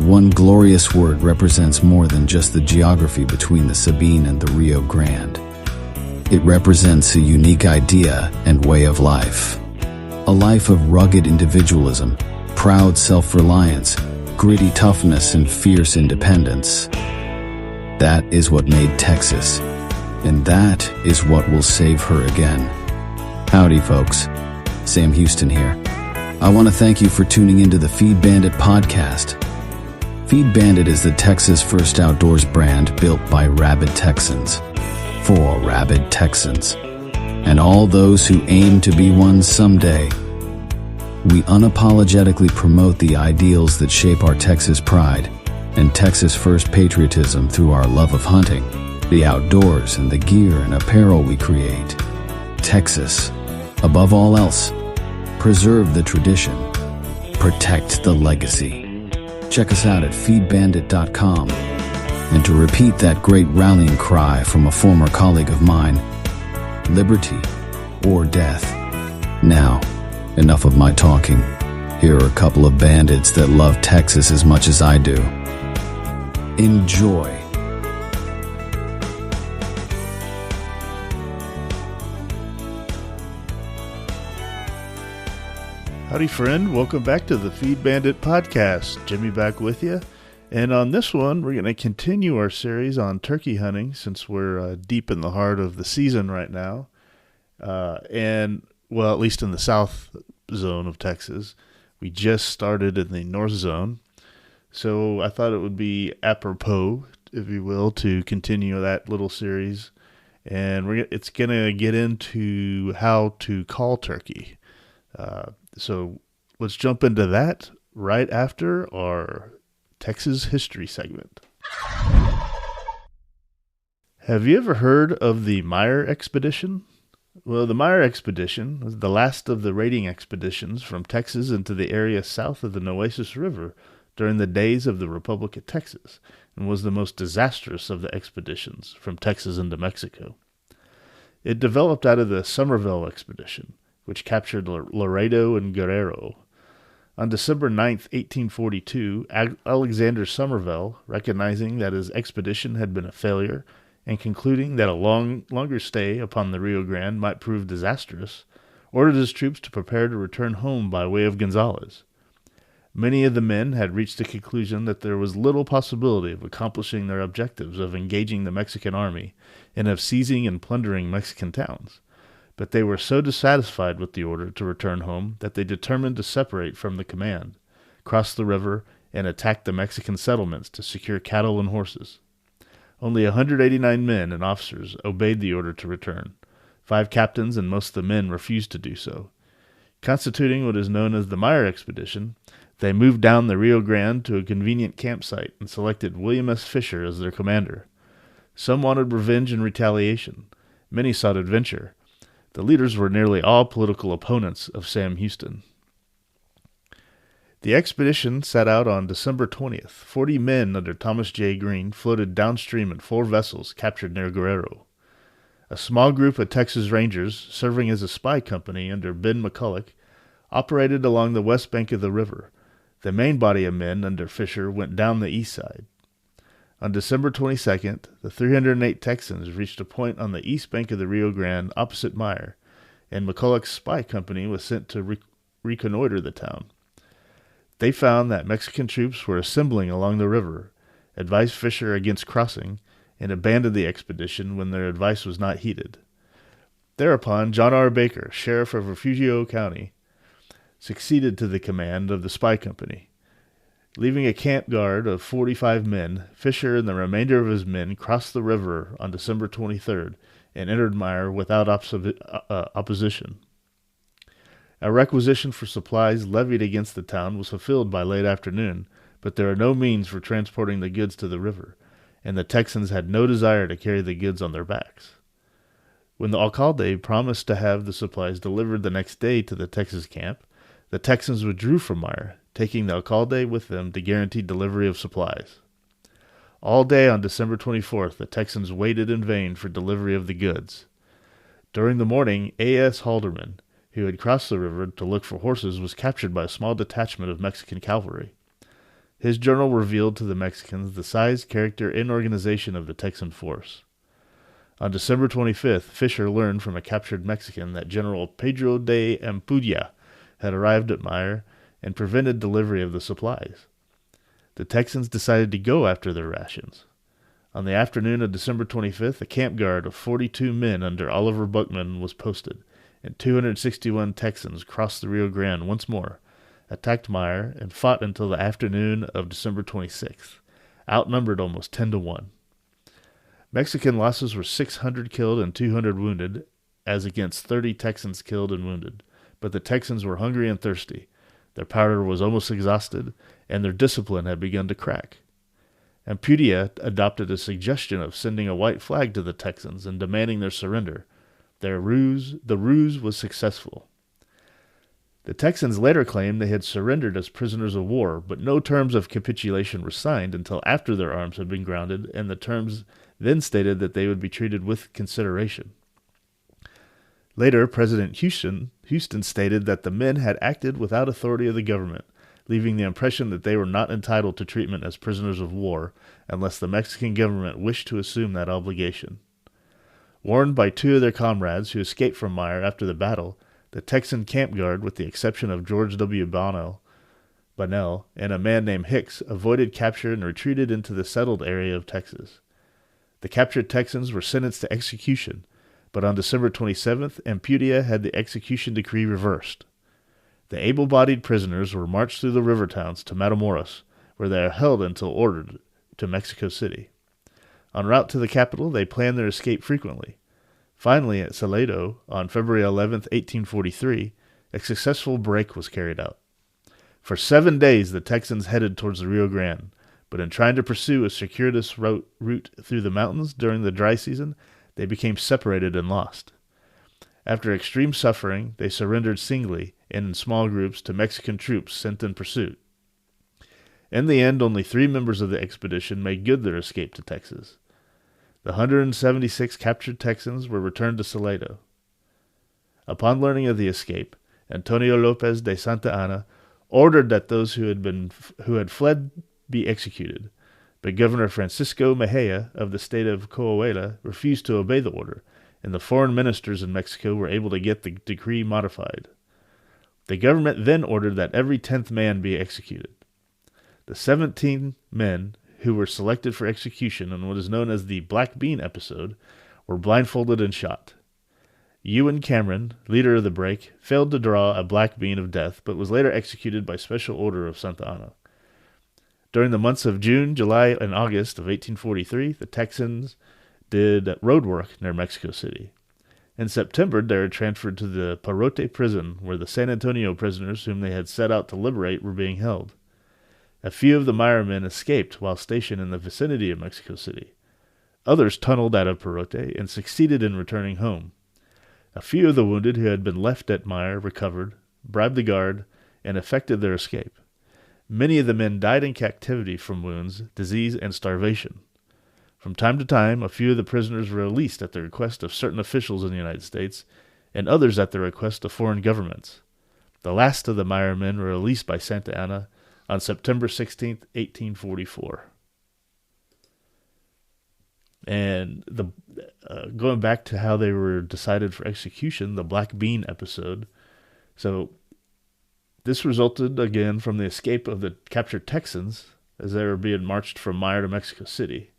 That one glorious word represents more than just the geography between the Sabine and the Rio Grande. It represents a unique idea and way of life. A life of rugged individualism, proud self-reliance, gritty toughness, and fierce independence. That is what made Texas, and that is what will save her again. Howdy, folks. Sam Houston here. I want to thank you for tuning into the Feed Bandit podcast. Feed Bandit is the Texas first outdoors brand built by rabid Texans, for rabid Texans, and all those who aim to be one someday. We unapologetically promote the ideals that shape our Texas pride and Texas first patriotism through our love of hunting, the outdoors, and the gear and apparel we create. Texas, above all else, preserve the tradition, protect the legacy. Check us out at feedbandit.com. And to repeat that great rallying cry from a former colleague of mine, liberty or death. Now, enough of my talking. Here are a couple of bandits that love Texas as much as I do. Enjoy. Howdy, friend. Welcome back to the Feed Bandit podcast. Jimmy back with you. And on this one, we're going to continue our series on turkey hunting since we're deep in the heart of the season right now. And, well, at least in the south zone of Texas. We just started in the north zone. So I thought it would be apropos, if you will, to continue that little series. And it's going to get into how to call turkey. So let's jump into that right after our Texas history segment. Have you ever heard of the Meyer expedition? Well, the Meyer expedition was the last of the raiding expeditions from Texas into the area south of the Nueces River during the days of the Republic of Texas, and was the most disastrous of the expeditions from Texas into Mexico. It developed out of the Somerville expedition, which captured Laredo and Guerrero. On December 9th, 1842, Alexander Somerville, recognizing that his expedition had been a failure and concluding that a longer stay upon the Rio Grande might prove disastrous, ordered his troops to prepare to return home by way of Gonzales. Many of the men had reached the conclusion that there was little possibility of accomplishing their objectives of engaging the Mexican army and of seizing and plundering Mexican towns. But they were so dissatisfied with the order to return home that they determined to separate from the command, cross the river, and attack the Mexican settlements to secure cattle and horses. Only 189 men and officers obeyed the order to return. 5 captains and most of the men refused to do so. Constituting what is known as the Meyer expedition, they moved down the Rio Grande to a convenient campsite and selected William S. Fisher as their commander. Some wanted revenge and retaliation. Many sought adventure. The leaders were nearly all political opponents of Sam Houston. The expedition set out on December 20th. 40 men under Thomas J. Greene floated downstream in 4 vessels captured near Guerrero. A small group of Texas Rangers, serving as a spy company under Ben McCulloch, operated along the west bank of the river. The main body of men under Fisher went down the east side. On December 22nd, the 308 Texans reached a point on the east bank of the Rio Grande opposite Meyer, and McCulloch's spy company was sent to reconnoiter the town. They found that Mexican troops were assembling along the river, advised Fisher against crossing, and abandoned the expedition when their advice was not heeded. Thereupon, John R. Baker, sheriff of Refugio County, succeeded to the command of the spy company. Leaving a camp guard of 45 men, Fisher and the remainder of his men crossed the river on December 23rd and entered Meyer without opposition. A requisition for supplies levied against the town was fulfilled by late afternoon, but there were no means for transporting the goods to the river, and the Texans had no desire to carry the goods on their backs. When the alcalde promised to have the supplies delivered the next day to the Texas camp, the Texans withdrew from Meyer, taking the alcalde with them to guarantee delivery of supplies. All day on December 24th, the Texans waited in vain for delivery of the goods. During the morning, A.S. Halderman, who had crossed the river to look for horses, was captured by a small detachment of Mexican cavalry. His journal revealed to the Mexicans the size, character, and organization of the Texan force. On December 25th, Fisher learned from a captured Mexican that General Pedro de Ampudia had arrived at Myer and prevented delivery of the supplies. The Texans decided to go after their rations. On the afternoon of December 25th, a camp guard of 42 men under Oliver Buckman was posted, and 261 Texans crossed the Rio Grande once more, attacked Myer, and fought until the afternoon of December 26th, outnumbered almost 10-1. Mexican losses were 600 killed and 200 wounded, as against 30 Texans killed and wounded, but the Texans were hungry and thirsty. Their powder was almost exhausted, and their discipline had begun to crack. Ampudia adopted a suggestion of sending a white flag to the Texans and demanding their surrender. The ruse was successful. The Texans later claimed they had surrendered as prisoners of war, but no terms of capitulation were signed until after their arms had been grounded, and the terms then stated that they would be treated with consideration. Later, President Houston stated that the men had acted without authority of the government, leaving the impression that they were not entitled to treatment as prisoners of war unless the Mexican government wished to assume that obligation. Warned by two of their comrades who escaped from Myer after the battle, the Texan camp guard, with the exception of George W. Bonnell, and a man named Hicks, avoided capture and retreated into the settled area of Texas. The captured Texans were sentenced to execution, but on December 27th, Ampudia had the execution decree reversed. The able-bodied prisoners were marched through the river towns to Matamoros, where they are held until ordered to Mexico City. En route to the capital, they planned their escape frequently. Finally, at Salado, on February 11, 1843, a successful break was carried out. For 7 days, the Texans headed towards the Rio Grande, but in trying to pursue a circuitous route through the mountains during the dry season, they became separated and lost. After extreme suffering, they surrendered singly and in small groups to Mexican troops sent in pursuit. In the end, only 3 members of the expedition made good their escape to Texas. The 176 captured Texans were returned to Salado. Upon learning of the escape, Antonio Lopez de Santa Anna ordered that those who had fled be executed, but Governor Francisco Mejia of the state of Coahuila refused to obey the order, and the foreign ministers in Mexico were able to get the decree modified. The government then ordered that every 10th man be executed. The 17 men who were selected for execution in what is known as the Black Bean episode were blindfolded and shot. Ewan Cameron, leader of the break, failed to draw a black bean of death, but was later executed by special order of Santa Anna. During the months of June, July, and August of 1843, the Texans did road work near Mexico City. In September, they were transferred to the Parote prison, where the San Antonio prisoners whom they had set out to liberate were being held. A few of the Myer men escaped while stationed in the vicinity of Mexico City. Others tunneled out of Parote and succeeded in returning home. A few of the wounded who had been left at Myer recovered, bribed the guard, and effected their escape. Many of the men died in captivity from wounds, disease, and starvation. From time to time, a few of the prisoners were released at the request of certain officials in the United States, and others at the request of foreign governments. The last of the Myer men were released by Santa Anna on September 16, 1844. And going back to how they were decided for execution, the Black Bean episode. So this resulted again from the escape of the captured Texans as they were being marched from Myer to Mexico City.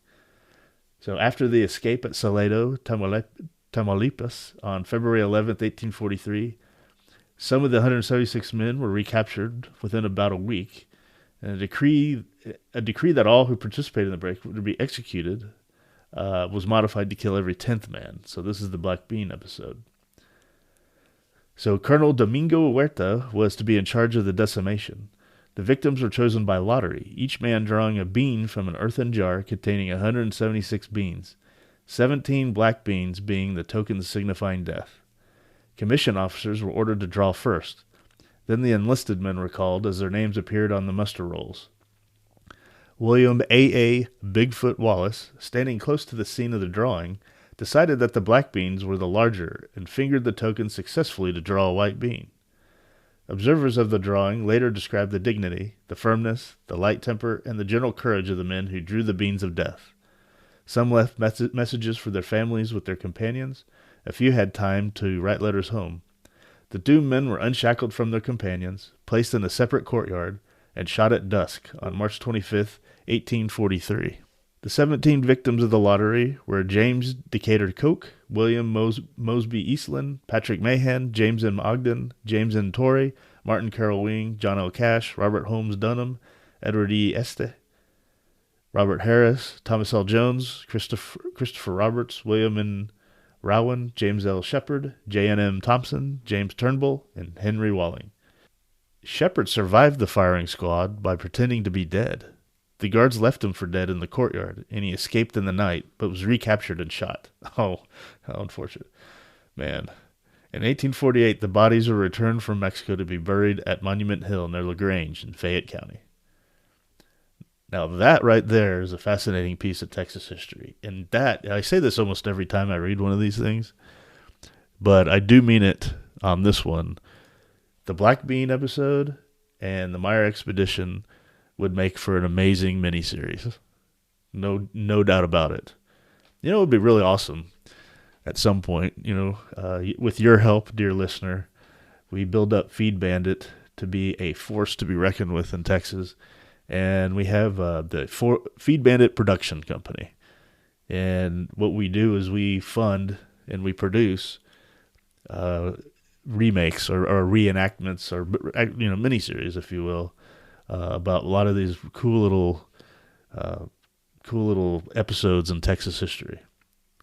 So after the escape at Salado, Tamaulipas, on February 11, 1843, some of the 176 men were recaptured within about a week, and a decree that all who participated in the break would be executed was modified to kill every 10th man. So this is the Black Bean episode. So Colonel Domingo Huerta was to be in charge of the decimation. The victims were chosen by lottery, each man drawing a bean from an earthen jar containing 176 beans, 17 black beans being the tokens signifying death. Commission officers were ordered to draw first. Then the enlisted men were called as their names appeared on the muster rolls. William A. Bigfoot Wallace, standing close to the scene of the drawing, decided that the black beans were the larger and fingered the token successfully to draw a white bean. Observers of the drawing later described the dignity, the firmness, the light temper, and the general courage of the men who drew the beans of death. Some left messages for their families with their companions. A few had time to write letters home. The doomed men were unshackled from their companions, placed in a separate courtyard, and shot at dusk on March 25, 1843. The 17 victims of the lottery were James Decatur Coke, William Mosby Eastland, Patrick Mahan, James M. Ogden, James N. Torrey, Martin Carroll Wing, John L. Cash, Robert Holmes Dunham, Edward E. Este, Robert Harris, Thomas L. Jones, Christopher Roberts, William N. Rowan, James L. Shepard, J. N. M. Thompson, James Turnbull, and Henry Walling. Shepard survived the firing squad by pretending to be dead. The guards left him for dead in the courtyard, and he escaped in the night, but was recaptured and shot. Oh, how unfortunate. Man. In 1848, the bodies were returned from Mexico to be buried at Monument Hill near LaGrange in Fayette County. Now that right there is a fascinating piece of Texas history. And that, I say this almost every time I read one of these things, but I do mean it on this one. The Black Bean episode and the Meyer expedition would make for an amazing miniseries. No doubt about it. It would be really awesome at some point, with your help, dear listener, we build up Feed Bandit to be a force to be reckoned with in Texas. And we have the Feed Bandit Production Company. And what we do is we fund and we produce remakes or reenactments or miniseries, if you will, about a lot of these cool little episodes in Texas history.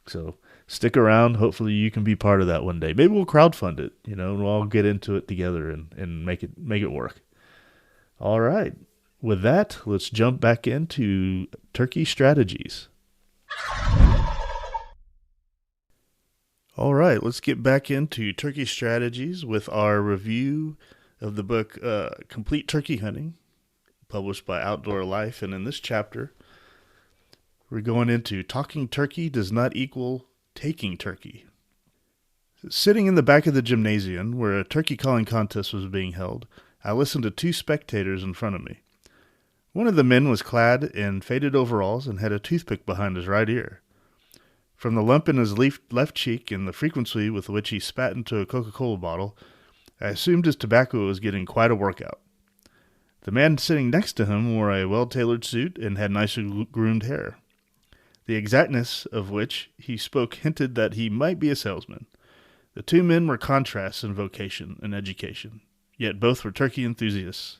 So stick around. Hopefully you can be part of that one day. Maybe we'll crowdfund it, and we'll all get into it together and make it work. All right. With that, let's jump back into turkey strategies. All right, let's get back into turkey strategies with our review of the book Complete Turkey Hunting, published by Outdoor Life. And in this chapter, we're going into talking turkey does not equal taking turkey. Sitting in the back of the gymnasium where a turkey calling contest was being held, I listened to two spectators in front of me. One of the men was clad in faded overalls and had a toothpick behind his right ear. From the lump in his left cheek and the frequency with which he spat into a Coca-Cola bottle, I assumed his tobacco was getting quite a workout. The man sitting next to him wore a well-tailored suit and had nicely groomed hair, the exactness of which he spoke hinted that he might be a salesman. The two men were contrasts in vocation and education, yet both were turkey enthusiasts.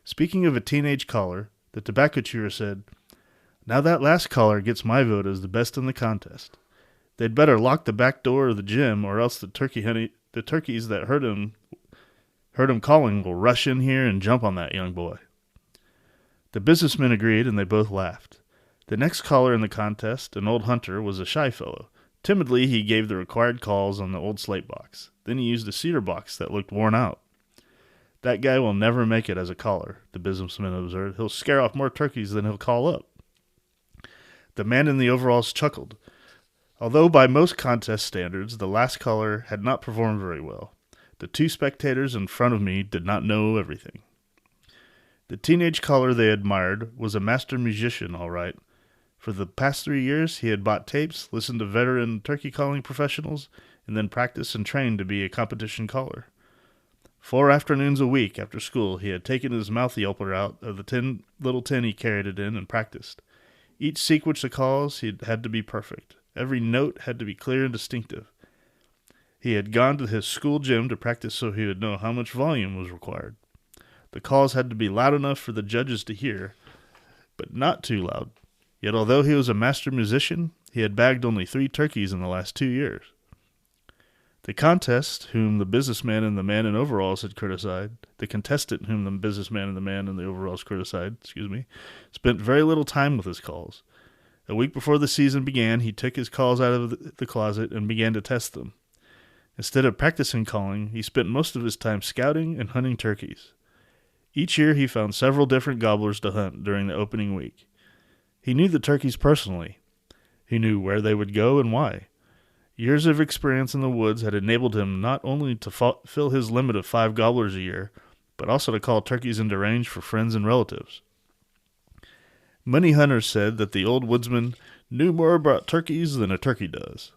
Speaking of a teenage caller, the tobacco chewer said, "Now that last caller gets my vote as the best in the contest. They'd better lock the back door of the gym, or else the turkeys that heard him calling will rush in here and jump on that young boy." The businessmen agreed, and they both laughed. The next caller in the contest, an old hunter, was a shy fellow. Timidly, he gave the required calls on the old slate box. Then he used a cedar box that looked worn out. "That guy will never make it as a caller," the businessman observed. "He'll scare off more turkeys than he'll call up." The man in the overalls chuckled. Although by most contest standards, the last caller had not performed very well. The two spectators in front of me did not know everything. The teenage caller they admired was a master musician, all right. For the past 3 years, he had bought tapes, listened to veteran turkey calling professionals, and then practiced and trained to be a competition caller. 4 afternoons a week after school, he had taken his mouth yelper out of the little tin he carried it in and practiced. Each sequence of calls had to be perfect. Every note had to be clear and distinctive. He had gone to his school gym to practice so he would know how much volume was required. The calls had to be loud enough for the judges to hear, but not too loud. Yet although he was a master musician, he had bagged only 3 turkeys in the last 2 years. The contestant whom the businessman and the man in overalls had criticized, spent very little time with his calls. A week before the season began, he took his calls out of the closet and began to test them. Instead of practicing calling, he spent most of his time scouting and hunting turkeys. Each year he found several different gobblers to hunt during the opening week. He knew the turkeys personally. He knew where they would go and why. Years of experience in the woods had enabled him not only to fill his limit of 5 gobblers a year, but also to call turkeys into range for friends and relatives. Many hunters said that the old woodsman knew more about turkeys than a turkey does.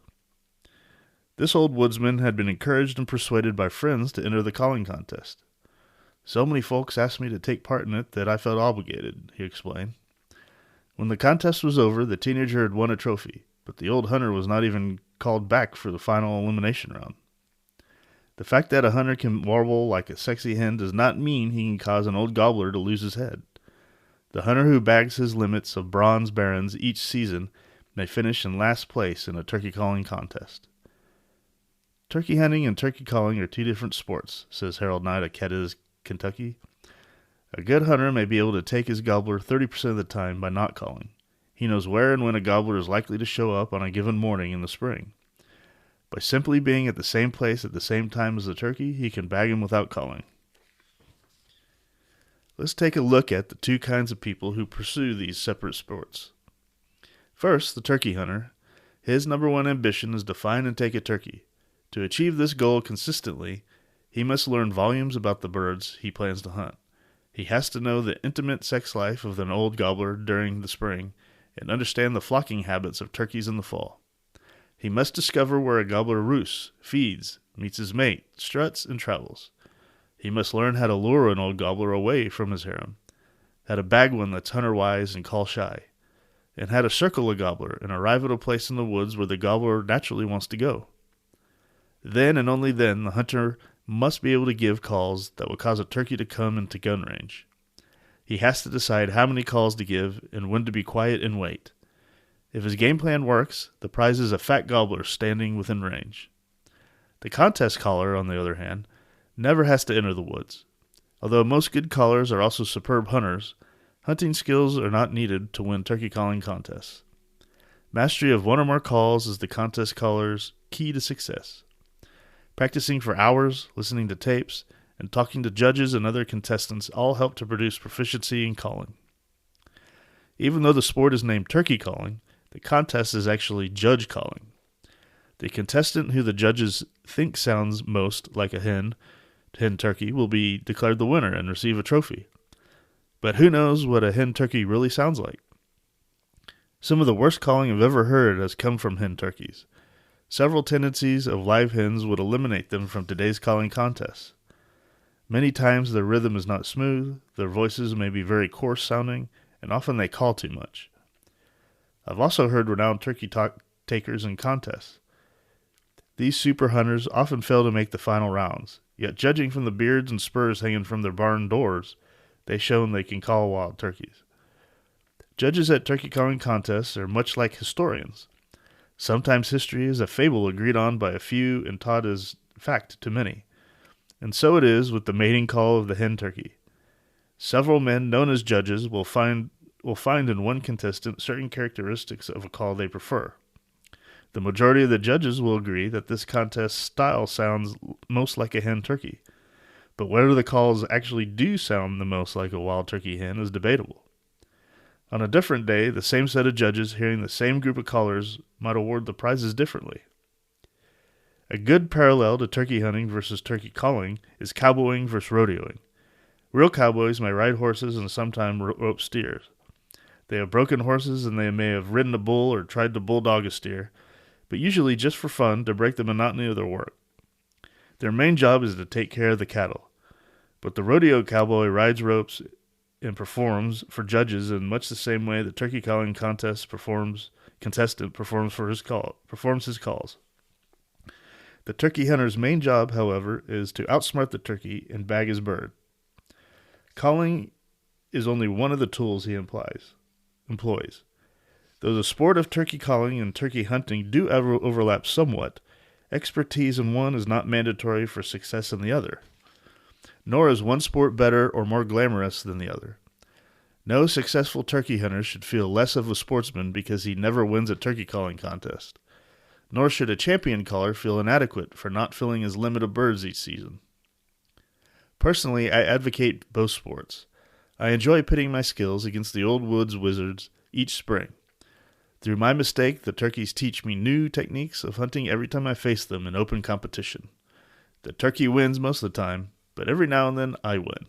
This old woodsman had been encouraged and persuaded by friends to enter the calling contest. So many folks asked me to take part in it that I felt obligated, he explained. When the contest was over, the teenager had won a trophy, but the old hunter was not even called back for the final elimination round. The fact that a hunter can warble like a sexy hen does not mean he can cause an old gobbler to lose his head. The hunter who bags his limits of bronze barons each season may finish in last place in a turkey calling contest. Turkey hunting and turkey calling are two different sports, says Harold Knight of Cadiz, Kentucky. A good hunter may be able to take his gobbler 30% of the time by not calling. He knows where and when a gobbler is likely to show up on a given morning in the spring. By simply being at the same place at the same time as the turkey, he can bag him without calling. Let's take a look at the two kinds of people who pursue these separate sports. First, the turkey hunter. His number one ambition is to find and take a turkey. To achieve this goal consistently, he must learn volumes about the birds he plans to hunt. He has to know the intimate sex life of an old gobbler during the spring and understand the flocking habits of turkeys in the fall. He must discover where a gobbler roosts, feeds, meets his mate, struts, and travels. He must learn how to lure an old gobbler away from his harem, how to bag one that's hunter-wise and call-shy, and how to circle a gobbler and arrive at a place in the woods where the gobbler naturally wants to go. Then and only then the hunter must be able to give calls that will cause a turkey to come into gun range. He has to decide how many calls to give and when to be quiet and wait. If his game plan works, the prize is a fat gobbler standing within range. The contest caller, on the other hand, never has to enter the woods. Although most good callers are also superb hunters, hunting skills are not needed to win turkey calling contests. Mastery of one or more calls is the contest caller's key to success. Practicing for hours, listening to tapes, and talking to judges and other contestants all help to produce proficiency in calling. Even though the sport is named turkey calling, the contest is actually judge calling. The contestant who the judges think sounds most like a hen turkey will be declared the winner and receive a trophy. But who knows what a hen turkey really sounds like? Some of the worst calling I've ever heard has come from hen turkeys. Several tendencies of live hens would eliminate them from today's calling contests. Many times their rhythm is not smooth, their voices may be very coarse sounding, and often they call too much. I've also heard renowned turkey takers in contests. These super hunters often fail to make the final rounds, yet judging from the beards and spurs hanging from their barn doors, they've shown they can call wild turkeys. Judges at turkey calling contests are much like historians. Sometimes history is a fable agreed on by a few and taught as fact to many. And so it is with the mating call of the hen turkey. Several men known as judges will find in one contestant certain characteristics of a call they prefer. The majority of the judges will agree that this contest style sounds most like a hen turkey, but whether the calls actually do sound the most like a wild turkey hen is debatable. On a different day, the same set of judges hearing the same group of callers might award the prizes differently. A good parallel to turkey hunting versus turkey calling is cowboying versus rodeoing. Real cowboys may ride horses and sometimes rope steers. They have broken horses and they may have ridden a bull or tried to bulldog a steer, but usually just for fun to break the monotony of their work. Their main job is to take care of the cattle. But the rodeo cowboy rides ropes and performs for judges in much the same way the turkey calling contestant performs his calls. The turkey hunter's main job, however, is to outsmart the turkey and bag his bird. Calling is only one of the tools he employs. Though the sport of turkey calling and turkey hunting do overlap somewhat, expertise in one is not mandatory for success in the other. Nor is one sport better or more glamorous than the other. No successful turkey hunter should feel less of a sportsman because he never wins a turkey calling contest. Nor should a champion caller feel inadequate for not filling his limit of birds each season. Personally, I advocate both sports. I enjoy pitting my skills against the old woods wizards each spring. Through my mistake, the turkeys teach me new techniques of hunting every time I face them in open competition. The turkey wins most of the time, but every now and then I win.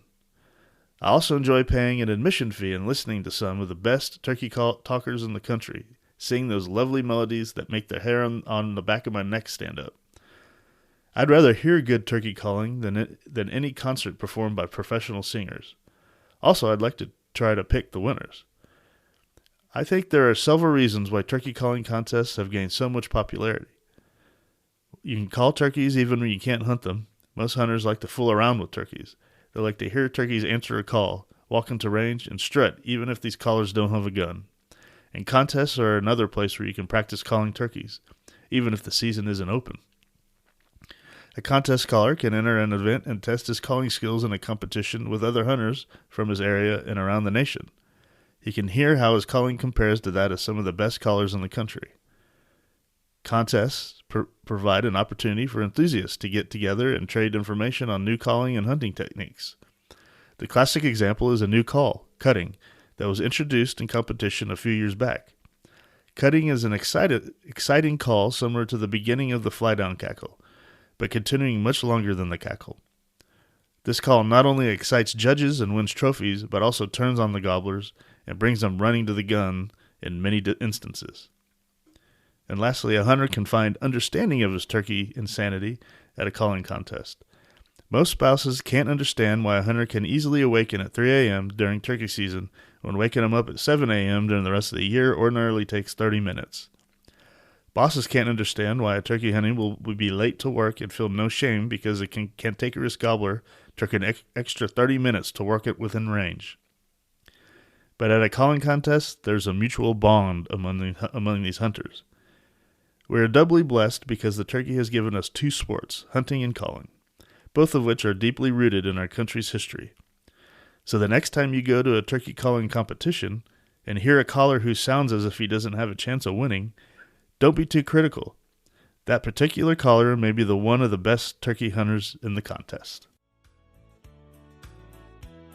I also enjoy paying an admission fee and listening to some of the best turkey talkers in the country, sing those lovely melodies that make the hair on the back of my neck stand up. I'd rather hear good turkey calling than any concert performed by professional singers. Also, I'd like to try to pick the winners. I think there are several reasons why turkey calling contests have gained so much popularity. You can call turkeys even when you can't hunt them. Most hunters like to fool around with turkeys. They like to hear turkeys answer a call, walk into range, and strut even if these callers don't have a gun. And contests are another place where you can practice calling turkeys, even if the season isn't open. A contest caller can enter an event and test his calling skills in a competition with other hunters from his area and around the nation. He can hear how his calling compares to that of some of the best callers in the country. Contests provide an opportunity for enthusiasts to get together and trade information on new calling and hunting techniques. The classic example is a new call, cutting, that was introduced in competition a few years back. Cutting is an exciting call similar to the beginning of the fly-down cackle, but continuing much longer than the cackle. This call not only excites judges and wins trophies, but also turns on the gobblers and brings them running to the gun in many instances. And lastly, a hunter can find understanding of his turkey insanity at a calling contest. Most spouses can't understand why a hunter can easily awaken at 3 a.m. during turkey season when waking them up at 7 a.m. during the rest of the year ordinarily takes 30 minutes. Bosses can't understand why a turkey hunting will be late to work and feel no shame because it can't take a risk gobbler took an extra 30 minutes to work it within range. But at a calling contest, there's a mutual bond among these hunters. We are doubly blessed because the turkey has given us two sports, hunting and calling, both of which are deeply rooted in our country's history. So the next time you go to a turkey calling competition and hear a caller who sounds as if he doesn't have a chance of winning, don't be too critical. That particular caller may be one of the best turkey hunters in the contest.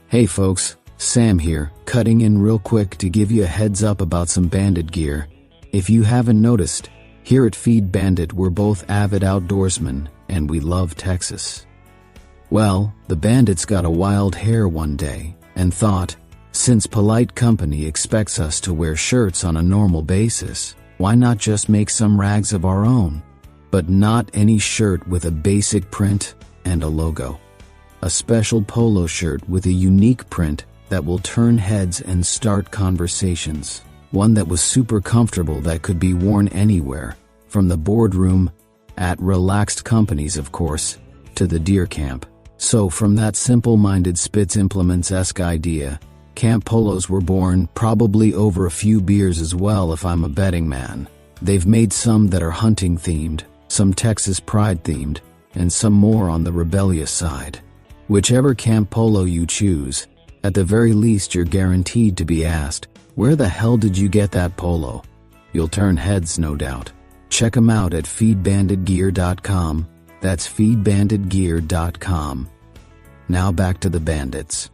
Hey folks, Sam here, cutting in real quick to give you a heads up about some bandit gear. If you haven't noticed, here at Feed Bandit we're both avid outdoorsmen, and we love Texas. Well, the bandits got a wild hair one day, and thought, since polite company expects us to wear shirts on a normal basis, why not just make some rags of our own? But not any shirt with a basic print and a logo. A special polo shirt with a unique print that will turn heads and start conversations. One that was super comfortable that could be worn anywhere, from the boardroom, at relaxed companies of course, to the deer camp. So from that simple-minded Spitz Implements-esque idea, camp polos were born, probably over a few beers as well if I'm a betting man. They've made some that are hunting themed, some Texas pride themed, and some more on the rebellious side. Whichever camp polo you choose, at the very least you're guaranteed to be asked, where the hell did you get that polo? You'll turn heads, no doubt. Check them out at feedbanditgear.com. That's feedbanditgear.com. Now back to the bandits.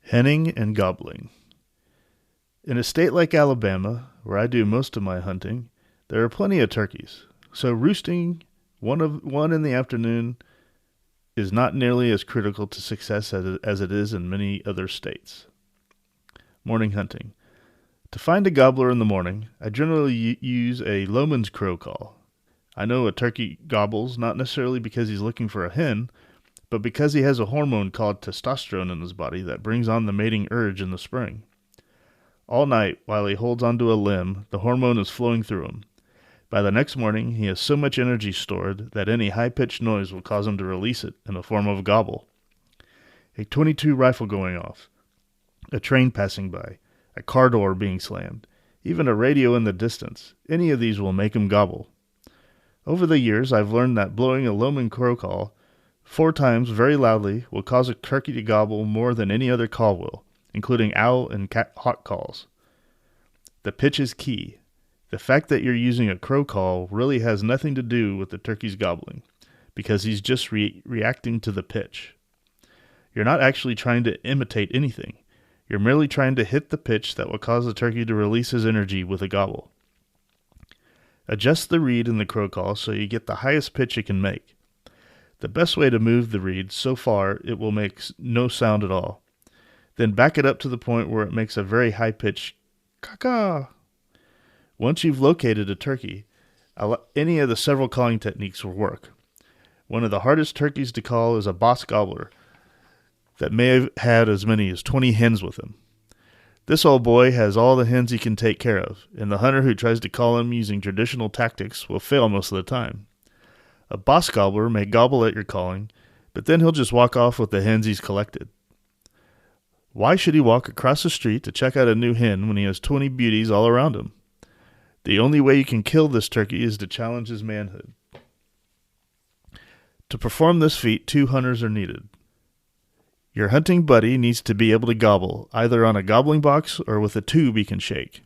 Henning and gobbling. In a state like Alabama, where I do most of my hunting, there are plenty of turkeys, so roosting one in the afternoon is not nearly as critical to success as it is in many other states. Morning hunting. To find a gobbler in the morning, I generally use a Lohman's crow call. I know a turkey gobbles not necessarily because he's looking for a hen, but because he has a hormone called testosterone in his body that brings on the mating urge in the spring. All night, while he holds onto a limb, the hormone is flowing through him. By the next morning, he has so much energy stored that any high-pitched noise will cause him to release it in the form of a gobble. A .22 rifle going off, a train passing by, a car door being slammed, even a radio in the distance, any of these will make him gobble. Over the years, I've learned that blowing a Lohman crow call 4 times very loudly will cause a turkey to gobble more than any other call will, including owl and hawk calls. The pitch is key. The fact that you're using a crow call really has nothing to do with the turkey's gobbling, because he's just reacting to the pitch. You're not actually trying to imitate anything. You're merely trying to hit the pitch that will cause the turkey to release his energy with a gobble. Adjust the reed in the crow call so you get the highest pitch it can make. The best way to move the reed, so far, it will make no sound at all. Then back it up to the point where it makes a very high pitch caw-caw. Once you've located a turkey, any of the several calling techniques will work. One of the hardest turkeys to call is a boss gobbler that may have had as many as 20 hens with him. This old boy has all the hens he can take care of, and the hunter who tries to call him using traditional tactics will fail most of the time. A boss gobbler may gobble at your calling, but then he'll just walk off with the hens he's collected. Why should he walk across the street to check out a new hen when he has 20 beauties all around him? The only way you can kill this turkey is to challenge his manhood. To perform this feat, 2 hunters are needed. Your hunting buddy needs to be able to gobble, either on a gobbling box or with a tube he can shake.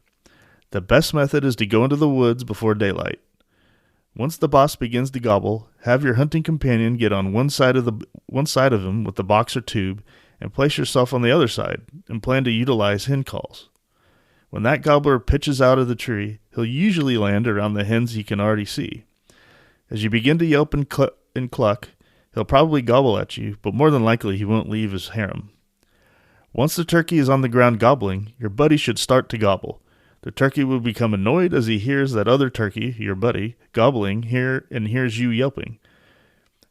The best method is to go into the woods before daylight. Once the boss begins to gobble, have your hunting companion get on one side of him with the box or tube, and place yourself on the other side, and plan to utilize hen calls. When that gobbler pitches out of the tree, he'll usually land around the hens he can already see. As you begin to yelp and cluck, he'll probably gobble at you, but more than likely he won't leave his harem. Once the turkey is on the ground gobbling, your buddy should start to gobble. The turkey will become annoyed as he hears that other turkey, your buddy, gobbling and hears you yelping.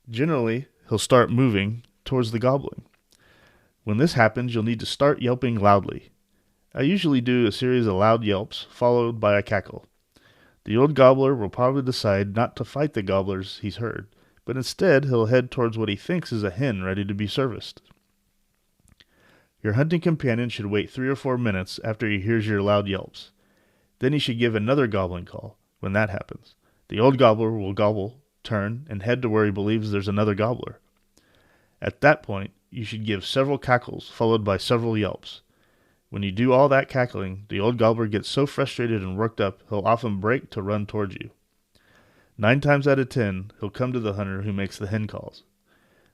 Generally, he'll start moving towards the gobbling. When this happens, you'll need to start yelping loudly. I usually do a series of loud yelps, followed by a cackle. The old gobbler will probably decide not to fight the gobblers he's heard, but instead he'll head towards what he thinks is a hen ready to be serviced. Your hunting companion should wait 3 or 4 minutes after he hears your loud yelps. Then he should give another gobbling call. When that happens, the old gobbler will gobble, turn, and head to where he believes there's another gobbler. At that point, you should give several cackles, followed by several yelps. When you do all that cackling, the old gobbler gets so frustrated and worked up, he'll often break to run towards you. 9 times out of 10, he'll come to the hunter who makes the hen calls.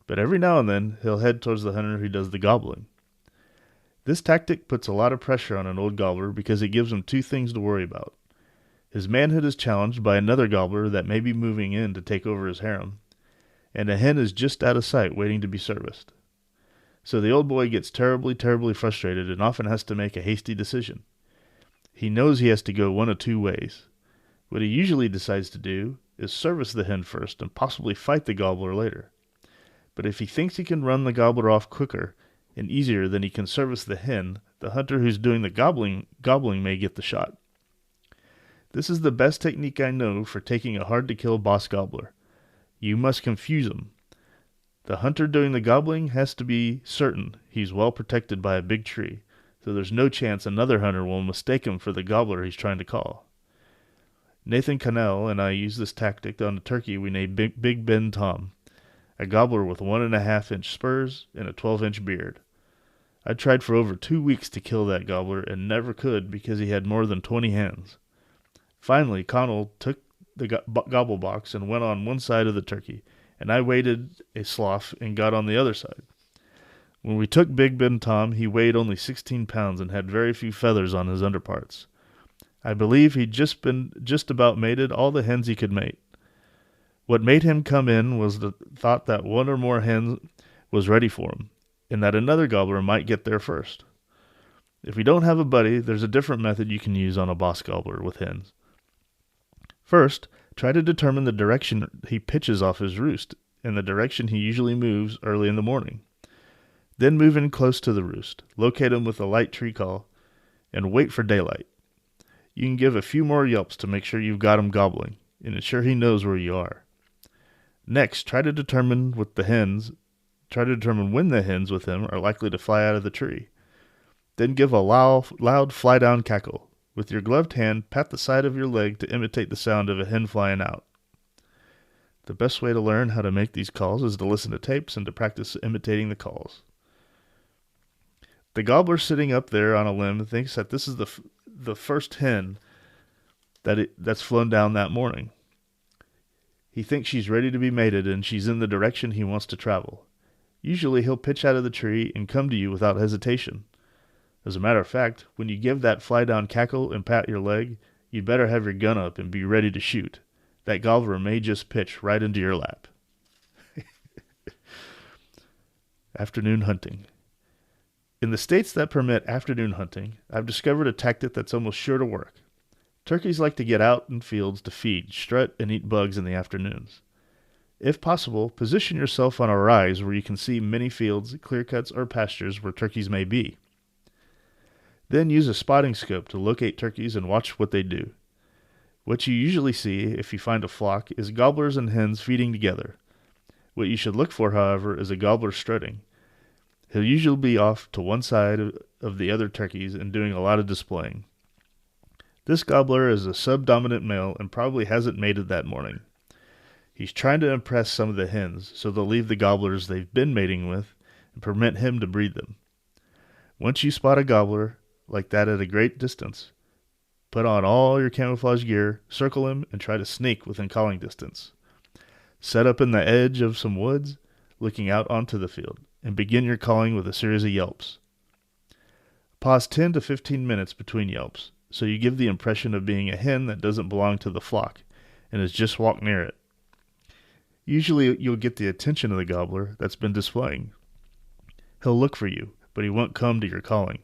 But every now and then, he'll head towards the hunter who does the gobbling. This tactic puts a lot of pressure on an old gobbler because it gives him 2 things to worry about. His manhood is challenged by another gobbler that may be moving in to take over his harem, and a hen is just out of sight waiting to be serviced. So the old boy gets terribly, terribly frustrated and often has to make a hasty decision. He knows he has to go one of 2 ways. What he usually decides to do is service the hen first and possibly fight the gobbler later. But if he thinks he can run the gobbler off quicker and easier than he can service the hen, the hunter who's doing the gobbling may get the shot. This is the best technique I know for taking a hard-to-kill boss gobbler. You must confuse him. The hunter doing the gobbling has to be certain he's well protected by a big tree, so there's no chance another hunter will mistake him for the gobbler he's trying to call. Nathan Cannell and I used this tactic on a turkey we named Big Ben Tom, a gobbler with 1.5-inch spurs and a 12-inch beard. I tried for over 2 weeks to kill that gobbler and never could because he had more than 20 hens. Finally, Connell took the gobble box and went on one side of the turkey, and I waited a slough and got on the other side. When we took Big Ben Tom, he weighed only 16 pounds and had very few feathers on his underparts. I believe he'd just about mated all the hens he could mate. What made him come in was the thought that one or more hens was ready for him, and that another gobbler might get there first. If you don't have a buddy, there's a different method you can use on a boss gobbler with hens. First, try to determine the direction he pitches off his roost and the direction he usually moves early in the morning. Then move in close to the roost, locate him with a light tree call, and wait for daylight. You can give a few more yelps to make sure you've got him gobbling, and ensure he knows where you are. Next, try to determine when the hens with him are likely to fly out of the tree. Then give a loud fly-down cackle. With your gloved hand, pat the side of your leg to imitate the sound of a hen flying out. The best way to learn how to make these calls is to listen to tapes and to practice imitating the calls. The gobbler sitting up there on a limb thinks that this is the first hen that's flown down that morning. He thinks she's ready to be mated and she's in the direction he wants to travel. Usually he'll pitch out of the tree and come to you without hesitation. As a matter of fact, when you give that fly down cackle and pat your leg, you'd better have your gun up and be ready to shoot. That gobbler may just pitch right into your lap. Afternoon hunting. In the states that permit afternoon hunting, I've discovered a tactic that's almost sure to work. Turkeys like to get out in fields to feed, strut, and eat bugs in the afternoons. If possible, position yourself on a rise where you can see many fields, clear cuts, or pastures where turkeys may be. Then use a spotting scope to locate turkeys and watch what they do. What you usually see if you find a flock is gobblers and hens feeding together. What you should look for, however, is a gobbler strutting. He'll usually be off to one side of the other turkeys and doing a lot of displaying. This gobbler is a subdominant male and probably hasn't mated that morning. He's trying to impress some of the hens, so they'll leave the gobblers they've been mating with and permit him to breed them. Once you spot a gobbler like that at a great distance, put on all your camouflage gear, circle him, and try to sneak within calling distance. Set up in the edge of some woods, looking out onto the field, and begin your calling with a series of yelps. Pause 10 to 15 minutes between yelps, so you give the impression of being a hen that doesn't belong to the flock and has just walked near it. Usually you'll get the attention of the gobbler that's been displaying. He'll look for you, but he won't come to your calling.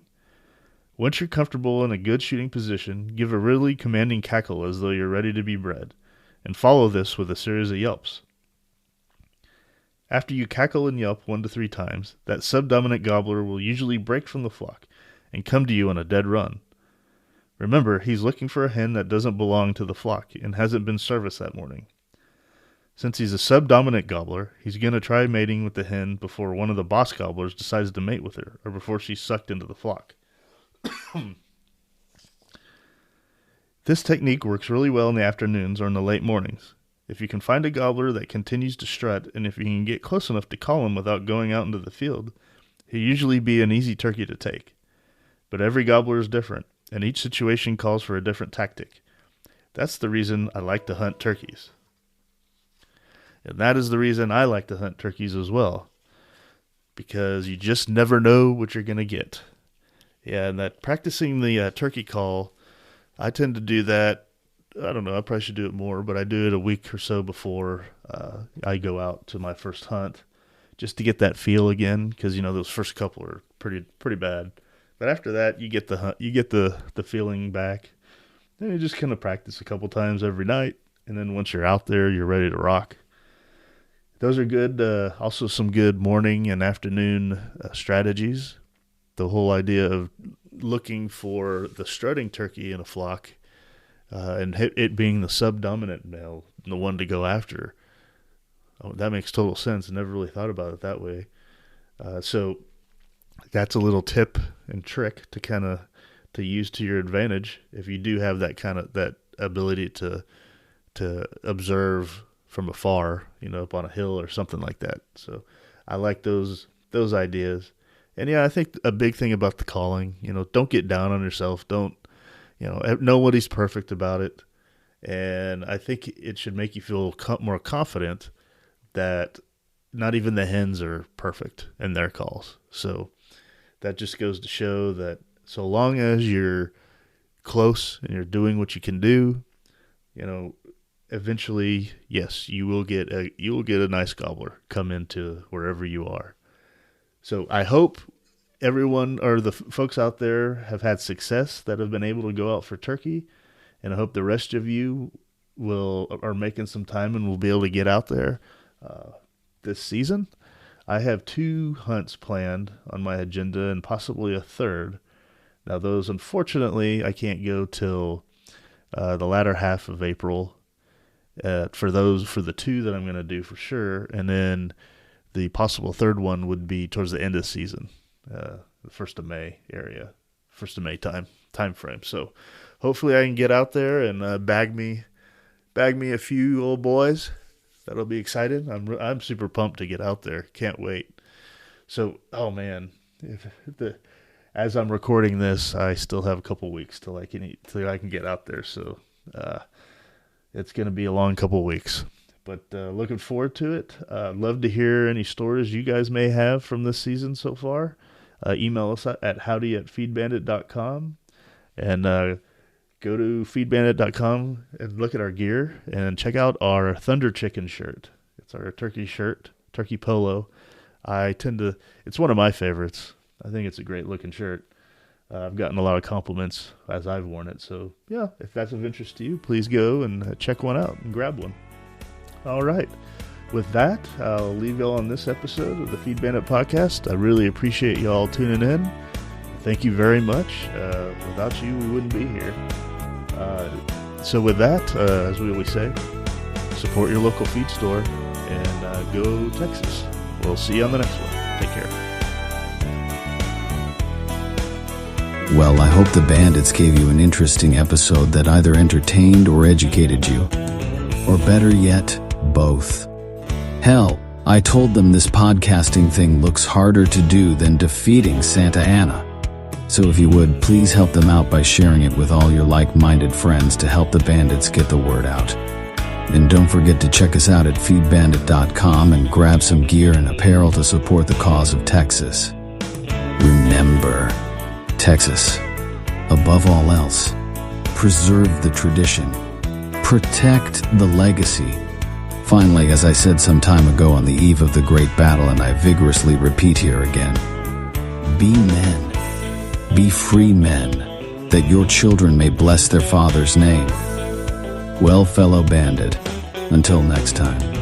Once you're comfortable in a good shooting position, give a really commanding cackle as though you're ready to be bred, and follow this with a series of yelps. After you cackle and yelp 1 to 3 times, that subdominant gobbler will usually break from the flock and come to you on a dead run. Remember, he's looking for a hen that doesn't belong to the flock and hasn't been serviced that morning. Since he's a subdominant gobbler, he's going to try mating with the hen before one of the boss gobblers decides to mate with her, or before she's sucked into the flock. This technique works really well in the afternoons or in the late mornings. If you can find a gobbler that continues to strut, and if you can get close enough to call him without going out into the field, he'll usually be an easy turkey to take. But every gobbler is different, and each situation calls for a different tactic. That's the reason I like to hunt turkeys. And that is the reason I like to hunt turkeys as well, because you just never know what you're going to get. Yeah, and that practicing the turkey call, I tend to do that. I don't know, I probably should do it more, but I do it a week or so before I go out to my first hunt, just to get that feel again, because those first couple are pretty bad. But after that, you get the feeling back. Then you just kind of practice a couple times every night, and then once you're out there, you're ready to rock. Those are good. Also, some good morning and afternoon strategies. The whole idea of looking for the strutting turkey in a flock, and it being the subdominant male, the one to go after. Oh, that makes total sense. I never really thought about it that way. So that's a little tip and trick to use to your advantage if you do have that ability to observe from afar, up on a hill or something like that. So I like those ideas. And yeah, I think a big thing about the calling, don't get down on yourself. Don't, nobody's perfect about it. And I think it should make you feel more confident that not even the hens are perfect in their calls. So that just goes to show that so long as you're close and you're doing what you can do, eventually, yes, you will get a nice gobbler come into wherever you are. So I hope everyone or the folks out there have had success that have been able to go out for turkey, and I hope the rest of you are making some time and will be able to get out there this season. I have 2 hunts planned on my agenda and possibly a third. Now those, unfortunately, I can't go till the latter half of April for the 2 that I'm going to do for sure, and then the possible third one would be towards the end of the season, the 1st of May area, 1st of May time frame. So hopefully I can get out there and bag me a few old boys. That'll be exciting. I'm super pumped to get out there. Can't wait. So, oh man, as I'm recording this, I still have a couple weeks till I can get out there. So it's going to be a long couple weeks. But looking forward to it. Love to hear any stories you guys may have from this season so far. email us at howdy@feedbandit.com, and go to feedbandit.com and look at our gear and check out our Thunder Chicken shirt. It's our turkey shirt, turkey polo. It's one of my favorites. I think it's a great looking shirt. I've gotten a lot of compliments as I've worn it. So yeah, if that's of interest to you, please go and check one out and grab one. All right. With that, I'll leave y'all on this episode of the Feed Bandit podcast. I really appreciate y'all tuning in. Thank you very much. Without you, we wouldn't be here. So with that, as we always say, support your local feed store and go Texas. We'll see you on the next one. Take care. Well, I hope the Bandits gave you an interesting episode that either entertained or educated you. Or better yet, both. Hell, I told them this podcasting thing looks harder to do than defeating Santa Anna. So if you would, please help them out by sharing it with all your like-minded friends to help the Bandits get the word out. And don't forget to check us out at feedbandit.com and grab some gear and apparel to support the cause of Texas. Remember, Texas, above all else, preserve the tradition, protect the legacy. Finally, as I said some time ago on the eve of the great battle, and I vigorously repeat here again, be men. Be free men, that your children may bless their father's name. Well, fellow bandit, until next time.